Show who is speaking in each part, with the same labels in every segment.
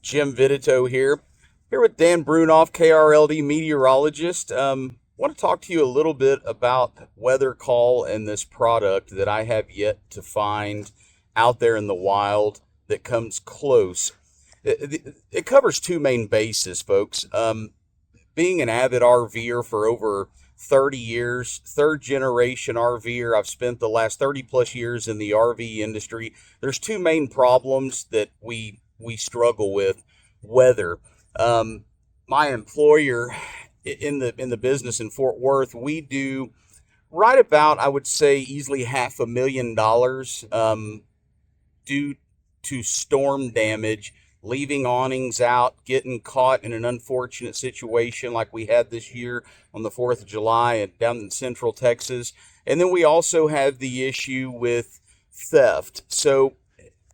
Speaker 1: Jim Vititow here with Dan Brounoff, KRLD meteorologist. Want to talk to you a little bit about WeatherCall and this product that I have yet to find out there in the wild that comes close. It covers two main bases, folks. Being an avid RVer for over 30 years, third generation RVer. I've spent the last 30 plus years in the RV industry. There's two main problems that we struggle with. Weather. My employer in the business in Fort Worth, we do right about, I would say, easily $500,000 due to storm damage, leaving awnings out, getting caught in an unfortunate situation like we had this year on the 4th of July and down in central Texas. And then we also have the issue with theft. So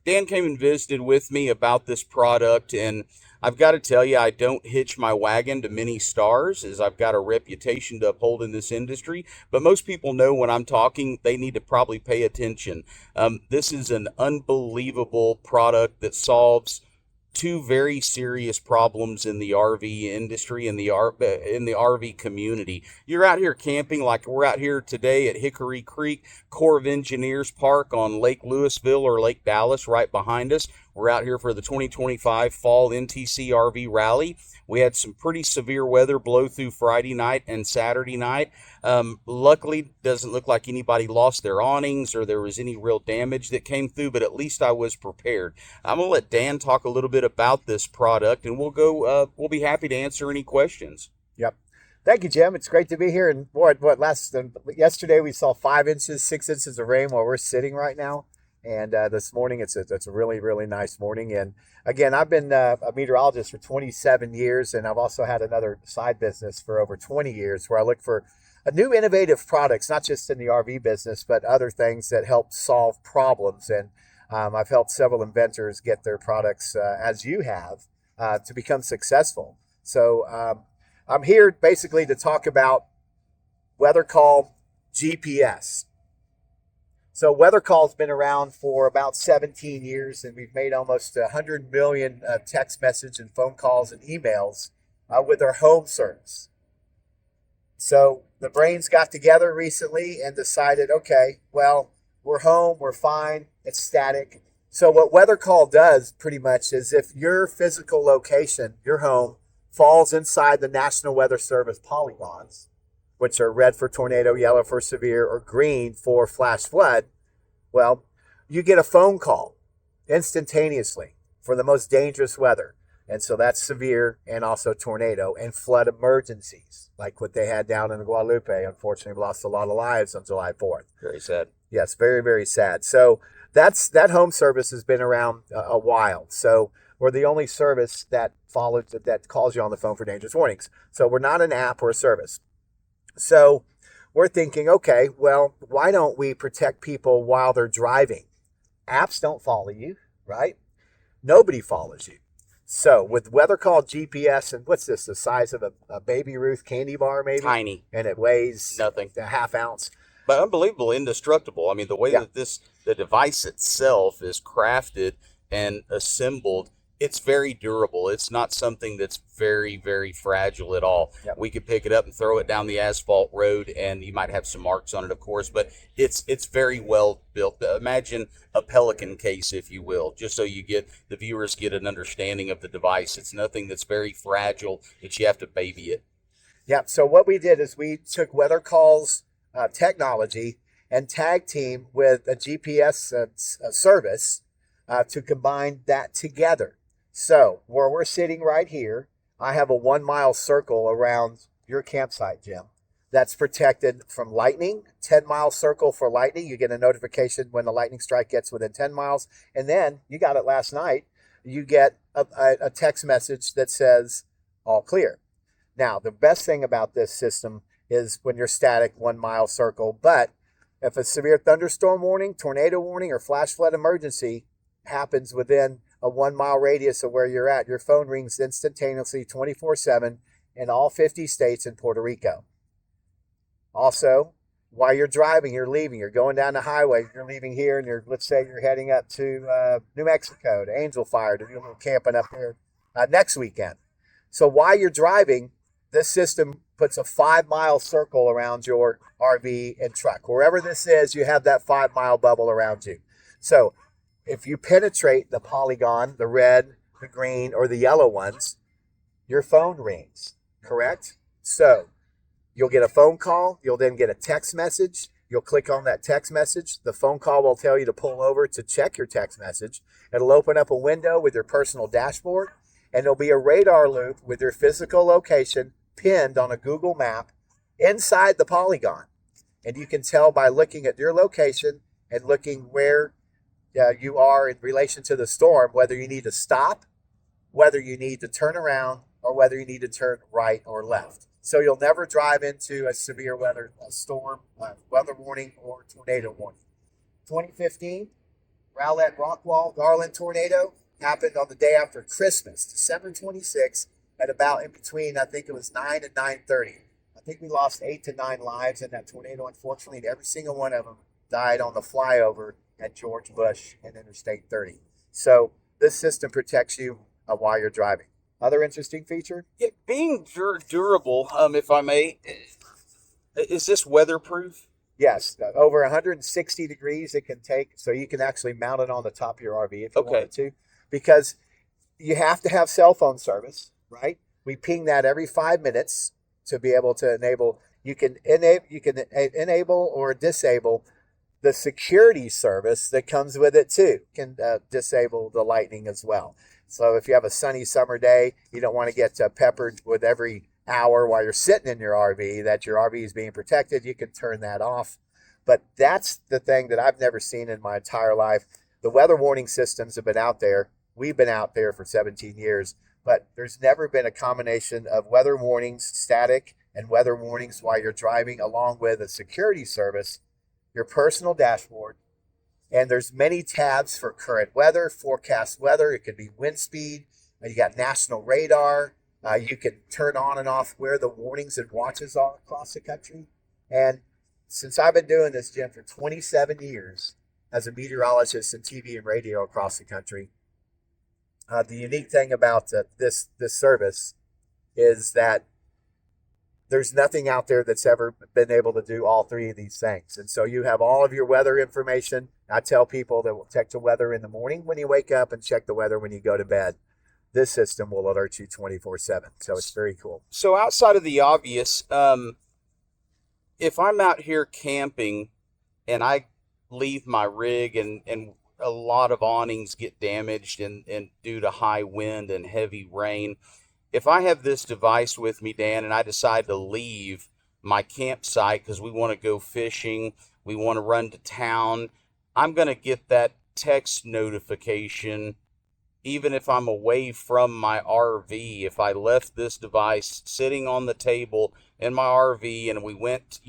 Speaker 1: Dan came and visited with me about this product, and I've got to tell you, I don't hitch my wagon to many stars, as I've got a reputation to uphold in this industry. But most people know when I'm talking, they need to probably pay attention. This is an unbelievable product that solves two very serious problems in the RV industry and in the RV community. You're out here camping like we're out here today at Hickory Creek Corps of Engineers Park on Lake Louisville or Lake Dallas right behind us. We're out here for the 2025 Fall NTC RV Rally. We had some pretty severe weather blow through Friday night and Saturday night. Luckily, doesn't look like anybody lost their awnings or there was any real damage that came through, but at least I was prepared. I'm going to let Dan talk a little bit about this product, and we'll be happy to answer any questions.
Speaker 2: Yep. Thank you, Jim. It's great to be here. And yesterday we saw 5 inches, 6 inches of rain where we're sitting right now. And this morning, it's a really, really nice morning. And again, I've been a meteorologist for 27 years, and I've also had another side business for over 20 years where I look for new innovative products, not just in the RV business, but other things that help solve problems. And I've helped several inventors get their products, as you have, to become successful. So I'm here basically to talk about WeatherCall GPS. So WeatherCall's been around for about 17 years, and we've made almost 100 million text message and phone calls and emails with our home service. So the brains got together recently and decided, okay, well, we're home, we're fine, it's static. So what WeatherCall does pretty much is if your physical location, your home, falls inside the National Weather Service polygons, which are red for tornado, yellow for severe, or green for flash flood, well, you get a phone call instantaneously for the most dangerous weather. And so that's severe and also tornado and flood emergencies, like what they had down in Guadalupe. Unfortunately, we lost a lot of lives on July 4th.
Speaker 1: Very sad.
Speaker 2: Yes, very, very sad. So that home service has been around a while. So we're the only service that calls you on the phone for dangerous warnings. So we're not an app or a service. So we're thinking, okay, well, why don't we protect people while they're driving? Apps don't follow you, right? Nobody follows you. So with WeatherCall GPS, and what's this, the size of a Baby Ruth candy bar maybe?
Speaker 1: Tiny.
Speaker 2: And it weighs
Speaker 1: Nothing.
Speaker 2: a half ounce.
Speaker 1: But unbelievable, indestructible. I mean, the way that the device itself is crafted and assembled, it's very durable. It's not something that's very, very fragile at all.
Speaker 2: Yep.
Speaker 1: We could pick it up and throw it down the asphalt road, and you might have some marks on it, of course, but it's very well built. Imagine a Pelican case, if you will, just so the viewers get an understanding of the device. It's nothing that's very fragile that you have to baby it.
Speaker 2: Yeah. So what we did is we took WeatherCall's technology and tag team with a GPS service to combine that together. So where we're sitting right here, I have a 1 mile circle around your campsite, Jim, that's protected from lightning, 10-mile circle for lightning. You get a notification when the lightning strike gets within 10 miles. And then you got it last night. You get a text message that says all clear. Now, the best thing about this system is when you're static 1 mile circle. But if a severe thunderstorm warning, tornado warning, or flash flood emergency happens within a 1 mile radius of where you're at, your phone rings instantaneously 24/7 in all 50 states and Puerto Rico. Also, while you're driving, you're leaving, you're going down the highway, you're leaving here, and let's say you're heading up to New Mexico, to Angel Fire, to do a little camping up there next weekend. So while you're driving, this system puts a 5-mile circle around your RV and truck. Wherever this is, you have that 5-mile bubble around you. So if you penetrate the polygon, the red, the green, or the yellow ones, your phone rings, correct? So you'll get a phone call. You'll then get a text message. You'll click on that text message. The phone call will tell you to pull over to check your text message. It'll open up a window with your personal dashboard, and there'll be a radar loop with your physical location pinned on a Google map inside the polygon. And you can tell by looking at your location and looking where you are in relation to the storm, whether you need to stop, whether you need to turn around, or whether you need to turn right or left. So you'll never drive into a severe weather storm, weather warning, or tornado warning. 2015, Rowlett Rockwall Garland tornado happened on the day after Christmas, December 26th, at about in between, I think it was 9 and 9:30. I think we lost 8 to 9 lives in that tornado, unfortunately, and every single one of them died on the flyover at George Bush and Interstate 30. So this system protects you while you're driving. Other interesting feature?
Speaker 1: Yeah, being durable, if I may, is this weatherproof?
Speaker 2: Yes, over 160 degrees it can take, so you can actually mount it on the top of your RV if you wanted to, because you have to have cell phone service, right? We ping that every 5 minutes to be able to enable. You can enable or disable the security service that comes with it too. You can disable the lightning as well. So if you have a sunny summer day, you don't want to get peppered with every hour while you're sitting in your RV that your RV is being protected, you can turn that off. But that's the thing that I've never seen in my entire life. The weather warning systems have been out there. We've been out there for 17 years, but there's never been a combination of weather warnings, static, and weather warnings while you're driving, along with a security service, your personal dashboard, and there's many tabs for current weather, forecast weather. It could be wind speed. You got national radar. You can turn on and off where the warnings and watches are across the country. And since I've been doing this, Jim, for 27 years as a meteorologist in TV and radio across the country, the unique thing about this service is that there's nothing out there that's ever been able to do all three of these things. And so you have all of your weather information. I tell people that will check the weather in the morning when you wake up and check the weather when you go to bed. This system will alert you 24/7. So it's very cool.
Speaker 1: So outside of the obvious, if I'm out here camping and I leave my rig and a lot of awnings get damaged and due to high wind and heavy rain, if I have this device with me, Dan, and I decide to leave my campsite because we want to go fishing, we want to run to town, I'm going to get that text notification even if I'm away from my RV. If I left this device sitting on the table in my RV and we went,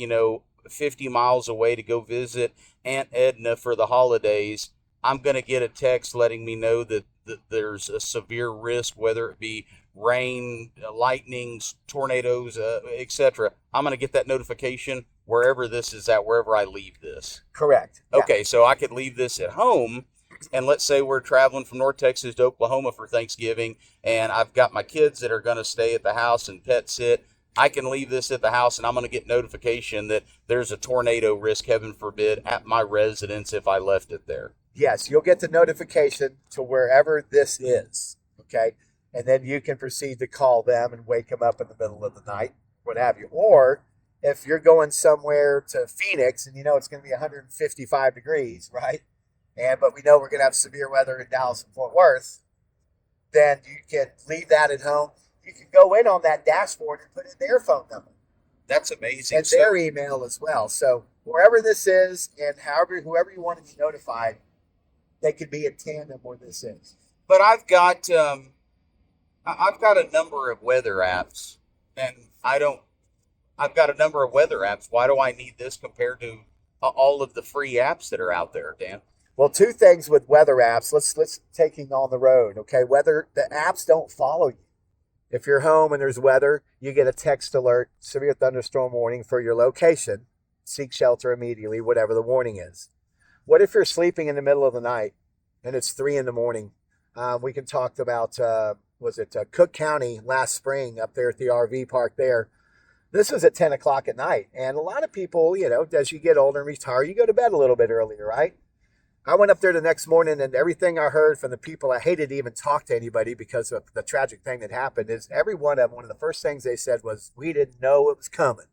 Speaker 1: 50 miles away to go visit Aunt Edna for the holidays, I'm going to get a text letting me know that there's a severe risk, whether it be rain, lightnings, tornadoes, etc. I'm going to get that notification wherever this is at, wherever I leave this.
Speaker 2: Correct. Yeah.
Speaker 1: Okay, so I could leave this at home, and let's say we're traveling from North Texas to Oklahoma for Thanksgiving, and I've got my kids that are going to stay at the house and pet sit. I can leave this at the house, and I'm going to get notification that there's a tornado risk, heaven forbid, at my residence if I left it there.
Speaker 2: Yes, you'll get the notification to wherever this is, okay? And then you can proceed to call them and wake them up in the middle of the night, what have you. Or if you're going somewhere to Phoenix and it's going to be 155 degrees, right? But we know we're going to have severe weather in Dallas and Fort Worth, then you can leave that at home. You can go in on that dashboard and put in their phone number.
Speaker 1: That's amazing.
Speaker 2: And their email as well. So wherever this is and whoever you want to be notified, they could be in tandem where this is.
Speaker 1: But I've got a number of weather apps, and I've got a number of weather apps. Why do I need this compared to all of the free apps that are out there, Dan?
Speaker 2: Well, two things with weather apps. Let's taking on the road, okay? The apps don't follow you. If you're home and there's weather, you get a text alert, severe thunderstorm warning for your location. Seek shelter immediately, whatever the warning is. What if you're sleeping in the middle of the night and it's 3 a.m? We can talk about Cook County last spring up there at the RV park there. This was at 10 o'clock at night. And a lot of people, as you get older and retire, you go to bed a little bit earlier, right? I went up there the next morning, and everything I heard from the people, I hated to even talk to anybody because of the tragic thing that happened, is every one of them, one of the first things they said was, we didn't know it was coming,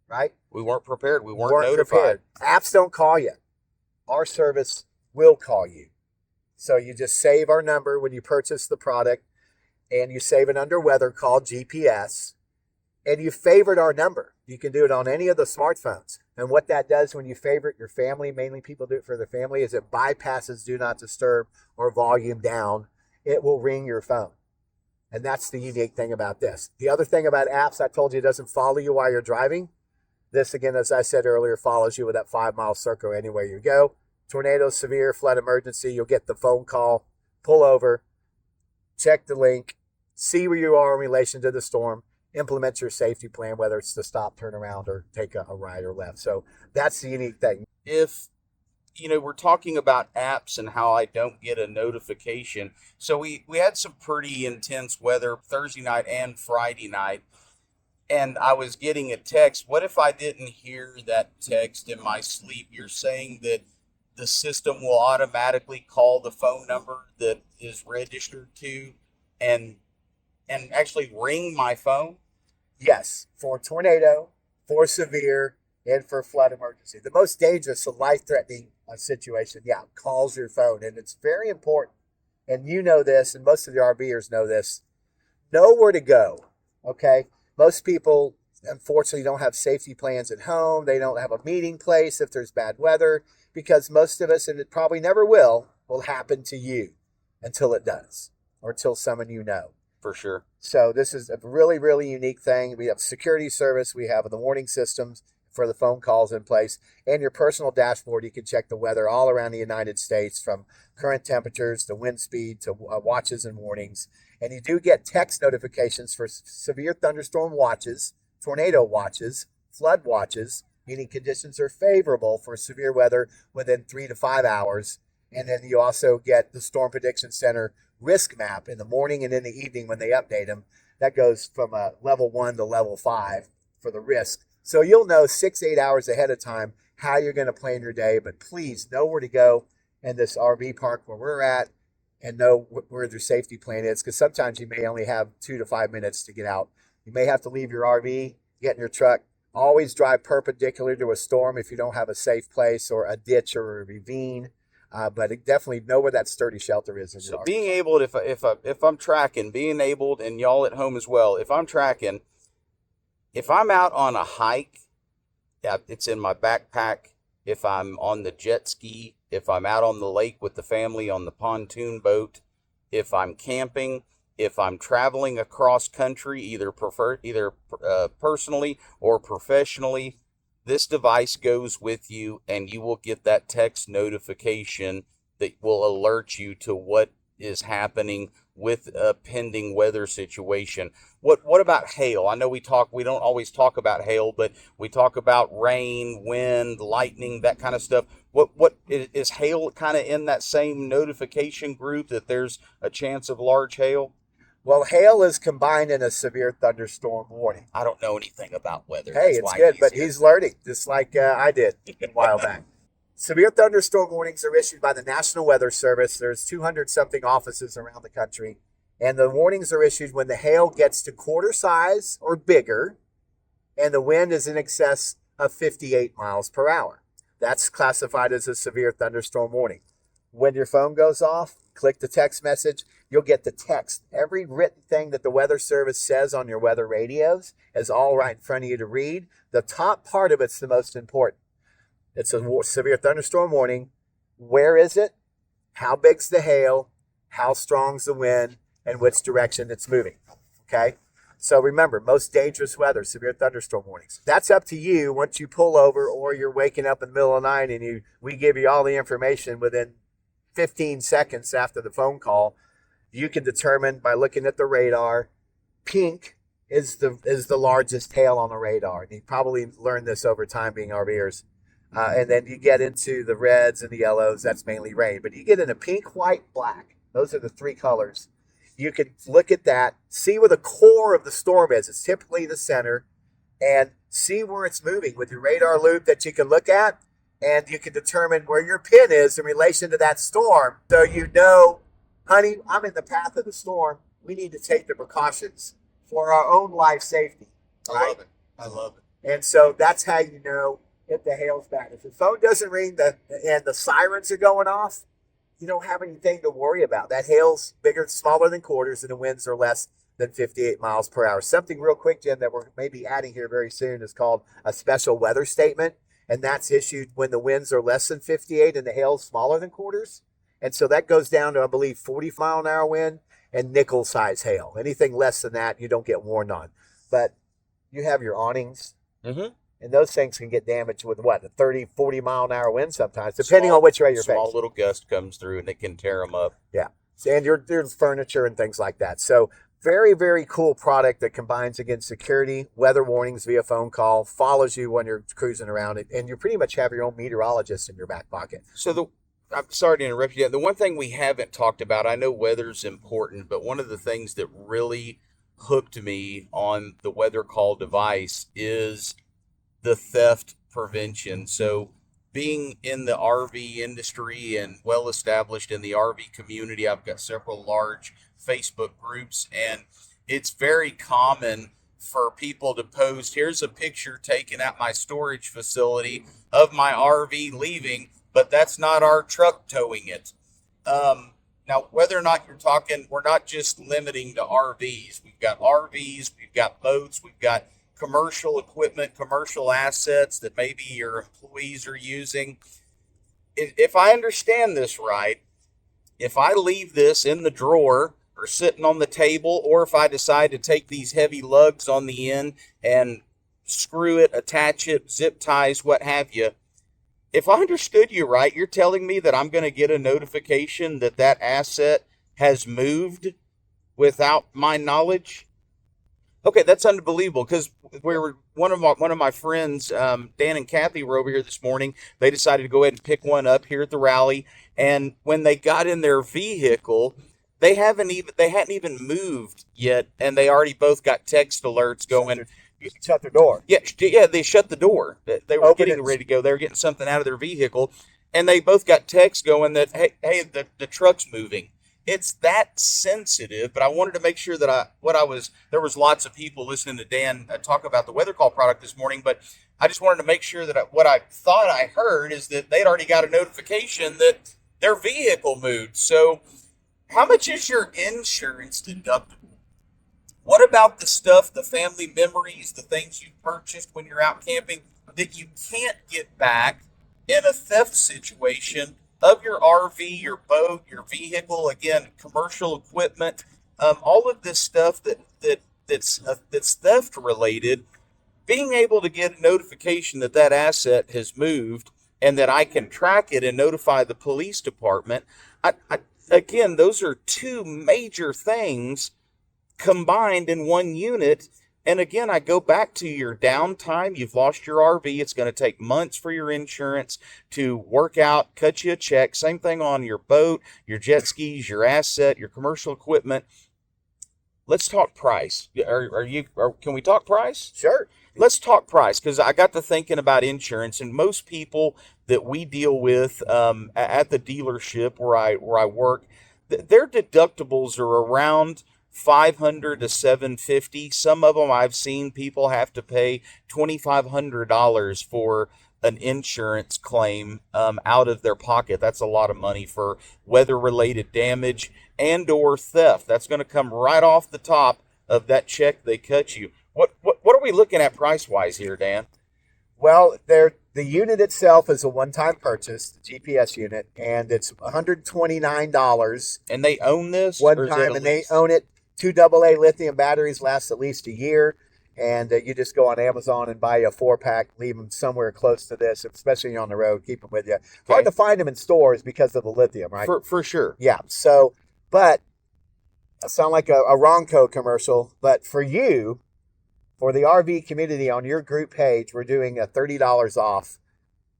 Speaker 2: right?
Speaker 1: We weren't prepared. We weren't notified.
Speaker 2: Prepared. Apps don't call you. Our service will call you. So you just save our number when you purchase the product, and you save it under WeatherCall GPS, and you favorite our number. You can do it on any of the smartphones. And what that does when you favorite your family, mainly people do it for their family, is it bypasses do not disturb or volume down. It will ring your phone. And that's the unique thing about this. The other thing about apps, I told you, it doesn't follow you while you're driving. This, again, as I said earlier, follows you with that 5-mile circle anywhere you go. Tornado, severe, flood emergency, you'll get the phone call, pull over, check the link, see where you are in relation to the storm, implement your safety plan, whether it's to stop, turn around, or take a right or left. So that's the unique thing.
Speaker 1: If, we're talking about apps and how I don't get a notification. So we had some pretty intense weather Thursday night and Friday night, and I was getting a text. What if I didn't hear that text in my sleep? You're saying that the system will automatically call the phone number that is registered to and actually ring my phone?
Speaker 2: Yes, for tornado, for severe, and for flood emergency. The most dangerous, life-threatening situation, calls your phone. And it's very important. And you know this, and most of the RVers know this. Know where to go, okay? Most people, unfortunately, don't have safety plans at home. They don't have a meeting place if there's bad weather, because most of us, and it probably never will happen to you until it does, or until someone you know.
Speaker 1: For sure.
Speaker 2: So this is a really, really unique thing. We have security service. We have the warning systems for the phone calls in place. And your personal dashboard, you can check the weather all around the United States, from current temperatures to wind speed to watches and warnings. And you do get text notifications for severe thunderstorm watches, tornado watches, flood watches, meaning conditions are favorable for severe weather within 3 to 5 hours. And then you also get the Storm Prediction Center risk map in the morning and in the evening when they update them. That goes from level 1 to level 5 for the risk. So you'll know 6-8 hours ahead of time how you're going to plan your day. But please know where to go in this RV park where we're at, and know where their safety plan is, because sometimes you may only have 2 to 5 minutes to get out. You may have to leave your RV, get in your truck. Always drive perpendicular to a storm if you don't have a safe place or a ditch or a ravine. But definitely know where that sturdy shelter is.
Speaker 1: So being able, if I'm tracking, being able, and y'all at home as well, if I'm tracking, if I'm out on a hike, it's in my backpack. If I'm on the jet ski, if I'm out on the lake with the family on the pontoon boat, if I'm camping, if I'm traveling across country, either personally or professionally, this device goes with you, and you will get that text notification that will alert you to what is happening with a pending weather situation. What about hail? I know we don't always talk about hail, but we talk about rain, wind, lightning, that kind of stuff. What is hail kind of in that same notification group, that there's a chance of large hail?
Speaker 2: Well, hail is combined in a severe thunderstorm warning.
Speaker 1: I don't know anything about weather.
Speaker 2: Hey, it's good, but he's learning, just like I did a while back. Severe thunderstorm warnings are issued by the National Weather Service. There's 200-something offices around the country. And the warnings are issued when the hail gets to quarter size or bigger, and the wind is in excess of 58 miles per hour. That's classified as a severe thunderstorm warning. When your phone goes off, click the text message. You'll get the text. Every written thing that the Weather Service says on your weather radios is all right in front of you to read. The top part of it's the most important. It's a severe thunderstorm warning. Where is it? How big's the hail? How strong's the wind? And which direction it's moving. Okay? So remember, most dangerous weather, severe thunderstorm warnings. That's up to you once you pull over, or you're waking up in the middle of the night and we give you all the information within 15 seconds after the phone call. You can determine by looking at the radar. Pink is the largest hail on the radar. And you probably learned this over time being RVers. And then you get into the reds and the yellows. That's mainly rain. But you get into pink, white, black. Those are the three colors. you can look at that, see where the core of the storm is. It's typically the center, and see where it's moving with your radar loop that you can look at, and you can determine where your pin is in relation to that storm. So you know, honey, I'm in the path of the storm. We need to take the precautions for our own life safety. Right?
Speaker 1: I love it. I love it.
Speaker 2: And so that's how you know if the hail's bad. If the phone doesn't ring and the sirens are going off, you don't have anything to worry about. That hail's smaller than quarters, and the winds are less than 58 miles per hour. Something real quick, Jim, that we're maybe adding here very soon is called a special weather statement, and that's issued when the winds are less than 58 and the hail's smaller than quarters. And so that goes down to, I believe, 40-mile-an-hour wind and nickel-size hail. Anything less than that, you don't get warned on. But you have your awnings, and those things can get damaged with what, a 30, 40-mile-an-hour wind sometimes, depending on which way you're facing.
Speaker 1: Small little gust comes through, and it can tear them up.
Speaker 2: Yeah, and your furniture and things like that. So very, very cool product that combines, again, security, weather warnings via phone call, follows you when you're cruising around it, and you pretty much have your own meteorologist in your back pocket.
Speaker 1: So I'm sorry to interrupt you. The one thing we haven't talked about, I know weather's important, but one of the things that really hooked me on the WeatherCall device is the theft prevention. So being in the RV industry and well established in the RV community, I've got several large Facebook groups, and it's very common for people to post, here's a picture taken at my storage facility of my RV leaving, but that's not our truck towing it. Now, whether or not you're talking, we're not just limiting to RVs. We've got RVs, we've got boats, we've got commercial equipment, commercial assets that maybe your employees are using. If I understand this right, if I leave this in the drawer or sitting on the table, or if I decide to take these heavy lugs on the end and screw it, attach it, zip ties, what have you, if I understood you right, you're telling me that I'm going to get a notification that that asset has moved without my knowledge? Okay, that's unbelievable, because one of my friends, Dan and Kathy, were over here this morning. They decided to go ahead and pick one up here at the rally, and when they got in their vehicle, they hadn't even moved yet, and they already both got text alerts going.
Speaker 2: Shut the door.
Speaker 1: Yeah, they shut the door. They were getting ready to go. They were getting something out of their vehicle, and they both got texts going that, hey, the truck's moving. It's that sensitive, but I wanted to make sure that there was lots of people listening to Dan talk about the WeatherCall product this morning, but I just wanted to make sure that what I thought I heard is that they'd already got a notification that their vehicle moved. So how much is your insurance deductible? What about the stuff, the family memories, the things you purchased when you're out camping that you can't get back in a theft situation of your RV, your boat, your vehicle, again, commercial equipment, all of this stuff that's theft related? Being able to get a notification that that asset has moved and that I can track it and notify the police department. Again, those are two major things combined in one unit. And again, I go back to your downtime. You've lost your RV. It's going to take months for your insurance to work out, cut you a check. Same thing on your boat, your jet skis, your asset, your commercial equipment. Let's talk price. Can we talk price?
Speaker 2: Sure.
Speaker 1: Let's talk price, because I got to thinking about insurance, and most people that we deal with at the dealership where I work, their deductibles are around $500 to $750. Some of them I've seen people have to pay $2,500 for an insurance claim out of their pocket. That's a lot of money for weather-related damage and or theft. That's going to come right off the top of that check they cut you. What are we looking at price-wise here, Dan?
Speaker 2: Well, the unit itself is a one-time purchase, the GPS unit, and it's $129.
Speaker 1: And they own this?
Speaker 2: One time, and they own it. 2 AA lithium batteries last at least a year, and you just go on Amazon and buy a 4-pack, leave them somewhere close to this, especially on the road, keep them with you. Okay. Hard to find them in stores because of the lithium, right?
Speaker 1: For sure.
Speaker 2: Yeah, so, but, I sound like a Ronco commercial, but for you, for the RV community on your group page, we're doing a $30 off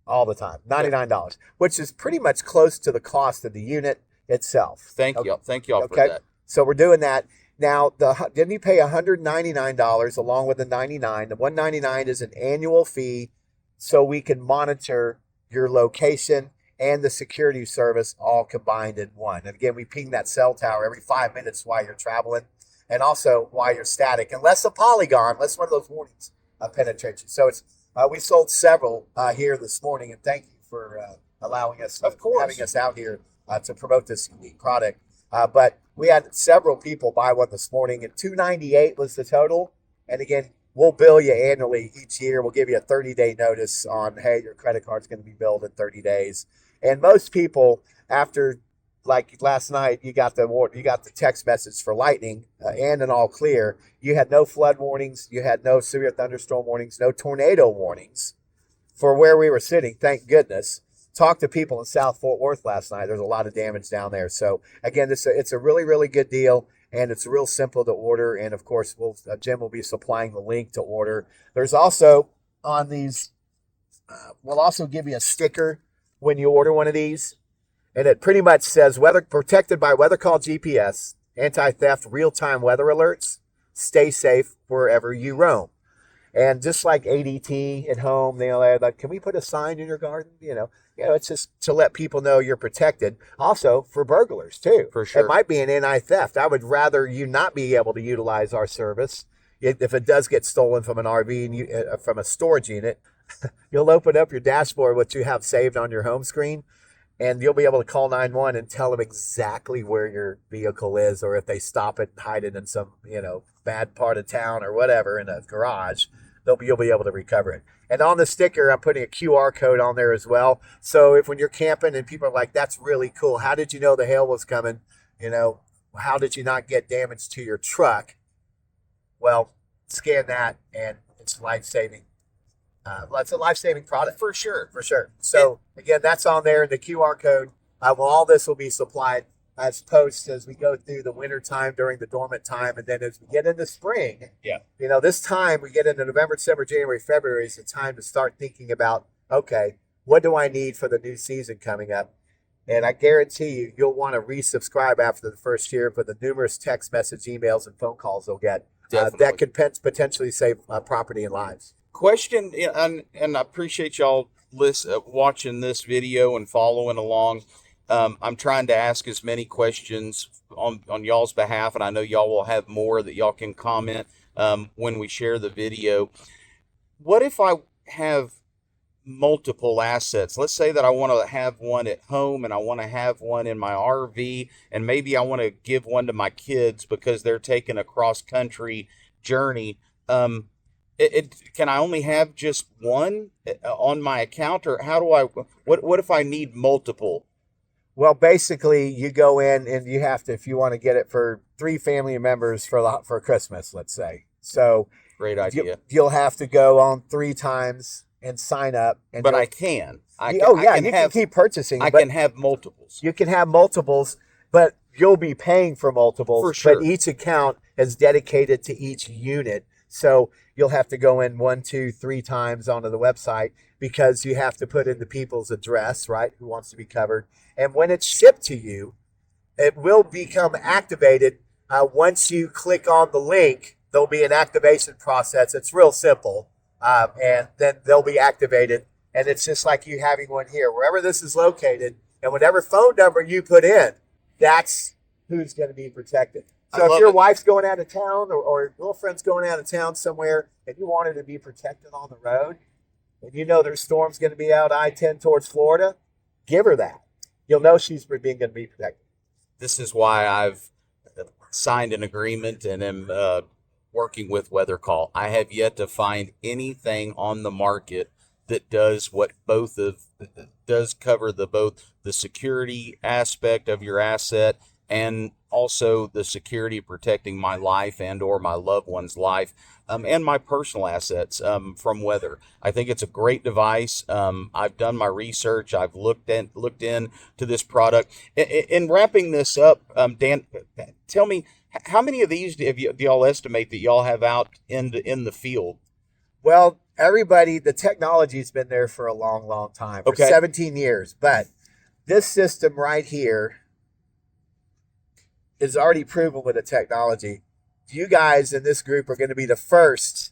Speaker 2: all the time, $99, which is pretty much close to the cost of the unit itself.
Speaker 1: Thank you all for that.
Speaker 2: So we're doing that. Now, then you pay $199 along with the 99. The $199 is an annual fee so we can monitor your location and the security service all combined in one. And again, we ping that cell tower every 5 minutes while you're traveling and also while you're static, unless a polygon, unless one of those warnings penetrates you. So it's we sold several here this morning, and thank you for allowing us,
Speaker 1: Of course,
Speaker 2: having us out here to promote this unique product. But we had several people buy one this morning, and $298 was the total. And again, we'll bill you annually each year. We'll give you a 30-day notice on, hey, your credit card's going to be billed in 30 days. And most people, after, like last night, you got the text message for lightning and an all clear. You had no flood warnings. You had no severe thunderstorm warnings, no tornado warnings for where we were sitting. Thank goodness. Talked to people in South Fort Worth last night. There's a lot of damage down there. So again, it's a really, really good deal, and it's real simple to order. And of course, Jim will be supplying the link to order. There's also on these, we'll also give you a sticker when you order one of these, and it pretty much says protected by WeatherCall GPS, anti-theft, real-time weather alerts. Stay safe wherever you roam. And just like ADT at home, they're like, can we put a sign in your garden? It's just to let people know you're protected. Also for burglars too.
Speaker 1: For sure.
Speaker 2: It might be an anti-theft. I would rather you not be able to utilize our service. If it does get stolen from an RV and from a storage unit, you'll open up your dashboard, what you have saved on your home screen, and you'll be able to call 911 and tell them exactly where your vehicle is, or if they stop it and hide it in some, bad part of town or whatever in a garage, you'll be able to recover it. And on the sticker, I'm putting a QR code on there as well. So if when you're camping and people are like, that's really cool. How did you know the hail was coming? How did you not get damage to your truck? Well, scan that, and it's life-saving. It's a life-saving product.
Speaker 1: For sure.
Speaker 2: For sure. So again, that's on there in the QR code. All this will be supplied as posts as we go through the winter time during the dormant time. And then as we get into spring, this time we get into November, December, January, February is the time to start thinking about, okay, what do I need for the new season coming up? And I guarantee you'll want to resubscribe after the first year for the numerous text message, emails, and phone calls you'll get. That could potentially save property and lives.
Speaker 1: Question, and I appreciate y'all watching this video and following along. I'm trying to ask as many questions on y'all's behalf, and I know y'all will have more that y'all can comment when we share the video. What if I have multiple assets? Let's say that I want to have one at home and I want to have one in my RV, and maybe I want to give one to my kids because they're taking a cross-country journey. Can I only have just one on my account, or what if I need multiple?
Speaker 2: Well, basically, you go in and you have to, if you want to get it for 3 family members for Christmas, let's say. So
Speaker 1: great idea.
Speaker 2: You'll have to go on 3 times and sign up.
Speaker 1: But I can. You
Speaker 2: can keep purchasing.
Speaker 1: I can have multiples.
Speaker 2: You can have multiples, but you'll be paying for multiples.
Speaker 1: For sure.
Speaker 2: But each account is dedicated to each unit. So you'll have to go in 1, 2, 3 times onto the website because you have to put in the people's address, right, who wants to be covered. And when it's shipped to you, it will become activated. Once you click on the link, there'll be an activation process. It's real simple. And then they'll be activated. And it's just like you having one here. Wherever this is located and whatever phone number you put in, that's who's going to be protected. So if your wife's going out of town or girlfriend's going out of town somewhere and you want her to be protected on the road, and you know there's storms going to be out I-10 towards Florida, give her that. You'll know she's going to be protected.
Speaker 1: This is why I've signed an agreement and am working with WeatherCall. I have yet to find anything on the market that does does cover both the security aspect of your asset and also the security of protecting my life and or my loved one's life and my personal assets from weather. I think it's a great device. I've done my research. I've looked into this product. In wrapping this up, Dan, tell me, how many of these do y'all estimate that y'all have out in the field?
Speaker 2: Well, the technology's been there for a long, long time, for 17 years. But this system right here is already proven with the technology. You guys in this group are going to be the first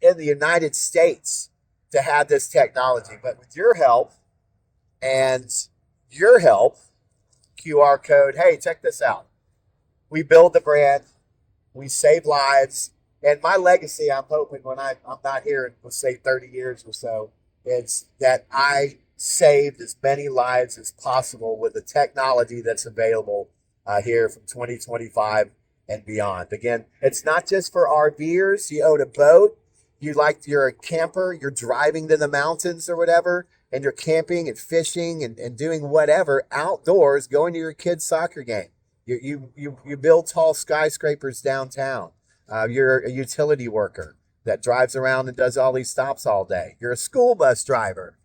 Speaker 2: in the United States to have this technology. But with your help and your help, QR code, hey, check this out. We build the brand, we save lives, and my legacy, I'm hoping when I'm not here in, let's say, 30 years or so, is that I saved as many lives as possible with the technology that's available here from 2025 and beyond. Again, it's not just for RVers. You own a boat, you're a camper, you're driving to the mountains or whatever, and you're camping and fishing and doing whatever outdoors, going to your kid's soccer game. You build tall skyscrapers downtown. You're a utility worker that drives around and does all these stops all day. You're a school bus driver.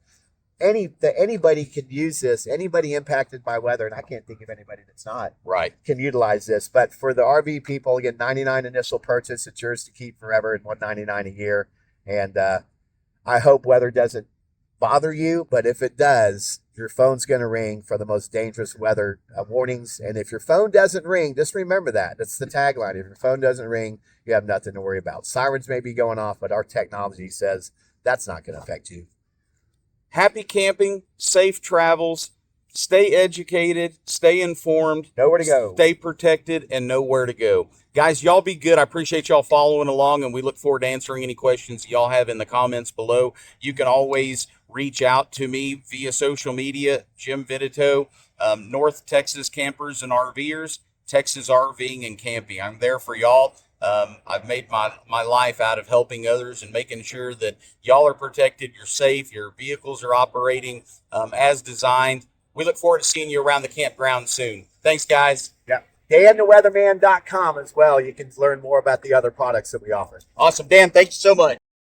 Speaker 2: Anybody can use this. Anybody impacted by weather, and I can't think of anybody that's not,
Speaker 1: Right.
Speaker 2: can utilize this. But for the RV people, again, $99 initial purchase. It's yours to keep forever and $199 a year. And I hope weather doesn't bother you, but if it does, your phone's going to ring for the most dangerous weather warnings. And if your phone doesn't ring, just remember that. That's the tagline. If your phone doesn't ring, you have nothing to worry about. Sirens may be going off, but our technology says that's not going to affect you.
Speaker 1: Happy camping, safe travels, stay educated, stay informed.
Speaker 2: Know where to go.
Speaker 1: Stay protected, and know where to go. Guys, y'all be good. I appreciate y'all following along, and we look forward to answering any questions y'all have in the comments below. You can always reach out to me via social media, Jim Vititow, North Texas Campers and RVers, Texas RVing and Camping. I'm there for y'all. I've made my life out of helping others and making sure that y'all are protected, you're safe, your vehicles are operating as designed. We look forward to seeing you around the campground soon. Thanks, guys.
Speaker 2: Yeah. DanTheWeatherman.com as well. You can learn more about the other products that we offer.
Speaker 1: Awesome. Dan, thank you so much.